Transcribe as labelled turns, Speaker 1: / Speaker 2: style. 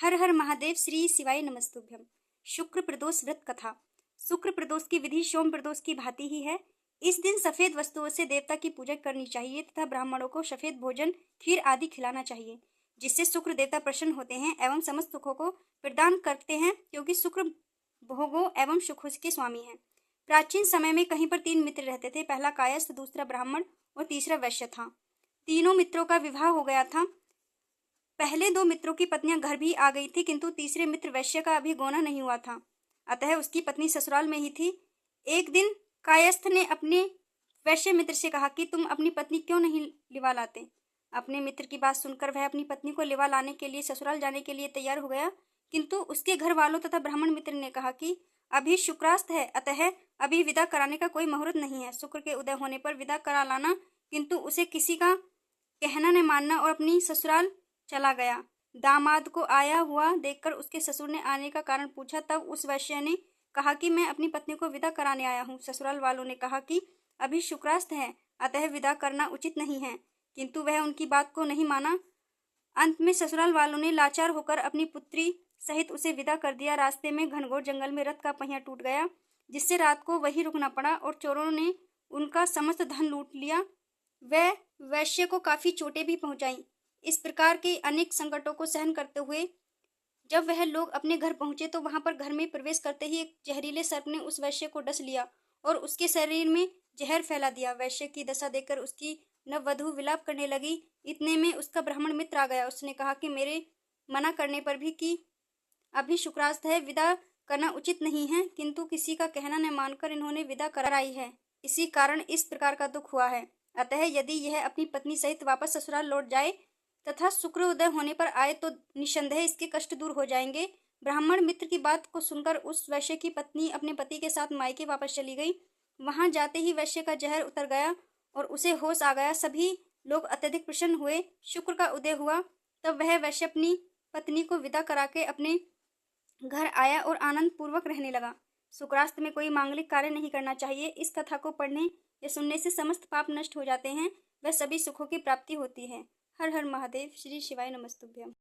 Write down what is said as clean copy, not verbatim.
Speaker 1: हर हर महादेव श्री शिवाय नमस्तुभ्यम। शुक्र प्रदोष व्रत कथा। शुक्र प्रदोष की विधि सोम प्रदोष की भांति ही है। इस दिन सफेद वस्तुओं से देवता की पूजा करनी चाहिए तथा ब्राह्मणों को सफेद भोजन खीर आदि खिलाना चाहिए, जिससे शुक्र देवता प्रसन्न होते हैं एवं समस्त सुखों को प्रदान करते हैं, क्योंकि शुक्र भोगों एवं सुखों के स्वामी हैं। प्राचीन समय में कहीं पर 3 मित्र रहते थे। पहला कायस्थ, दूसरा ब्राह्मण और तीसरा वैश्य था। तीनों मित्रों का विवाह हो गया था। पहले 2 मित्रों की पत्नियां घर भी आ गई थी, किंतु तीसरे मित्र वैश्य का अभी गोना नहीं हुआ था, अतः उसकी पत्नी ससुराल में ही थी। एक दिन कायस्थ ने अपने वैश्य मित्र से कहा कि तुम अपनी पत्नी क्यों नहीं लिवा लाते। अपने मित्र की बात सुनकर वह अपनी पत्नी को लिवा लाने के लिए ससुराल जाने के लिए तैयार हो गया, किंतु उसके घर वालों तथा ब्राह्मण मित्र ने कहा कि अभी शुक्रास्त है, अतः अभी विदा कराने का कोई मुहूर्त नहीं है। शुक्र के उदय होने पर विदा करा लाना, किंतु उसे किसी का कहना न मानना और अपनी ससुराल चला गया। दामाद को आया हुआ देखकर उसके ससुर ने आने का कारण पूछा, तब उस वैश्य ने कहा कि मैं अपनी पत्नी को विदा कराने आया हूँ। ससुराल वालों ने कहा कि अभी शुक्रास्त है, अतः विदा करना उचित नहीं है, किंतु वह उनकी बात को नहीं माना। अंत में ससुराल वालों ने लाचार होकर अपनी पुत्री सहित उसे विदा कर दिया। रास्ते में घनघोर जंगल में रथ का पहिया टूट गया, जिससे रात को वहीं रुकना पड़ा और चोरों ने उनका समस्त धन लूट लिया। वह वैश्य को काफी चोटें भी पहुंचाई। इस प्रकार के अनेक संकटों को सहन करते हुए जब वह लोग अपने घर पहुंचे, तो वहां पर घर में प्रवेश करते ही एक जहरीले सर्प ने उस वैश्य को डस लिया और उसके शरीर में जहर फैला दिया। वैश्य की दशा देखकर उसकी नववधू विलाप करने लगी। इतने में उसका ब्राह्मण मित्र आ गया। उसने कहा कि मेरे मना करने पर भी कि अभी शुक्रास्त है, विदा करना उचित नहीं है, किंतु किसी का कहना न मानकर इन्होंने विदा कराई है, इसी कारण इस प्रकार का दुख हुआ है। अतः यदि यह अपनी पत्नी सहित वापस ससुराल लौट जाए तथा शुक्र उदय होने पर आए तो निसंदेह इसके कष्ट दूर हो जाएंगे। ब्राह्मण मित्र की बात को सुनकर उस वैश्य की पत्नी अपने पति के साथ मायके वापस चली गई। वहां जाते ही वैश्य का जहर उतर गया और उसे होश आ गया। सभी लोग अत्यधिक प्रसन्न हुए। शुक्र का उदय हुआ, तब वह वैश्य अपनी पत्नी को विदा करा के अपने घर आया और आनंद पूर्वक रहने लगा। शुक्रास्त में कोई मांगलिक कार्य नहीं करना चाहिए। इस कथा को पढ़ने या सुनने से समस्त पाप नष्ट हो जाते हैं, वह सभी सुखों की प्राप्ति होती है। हर हर महादेव। श्री शिवाय नमस्तुभ्यम।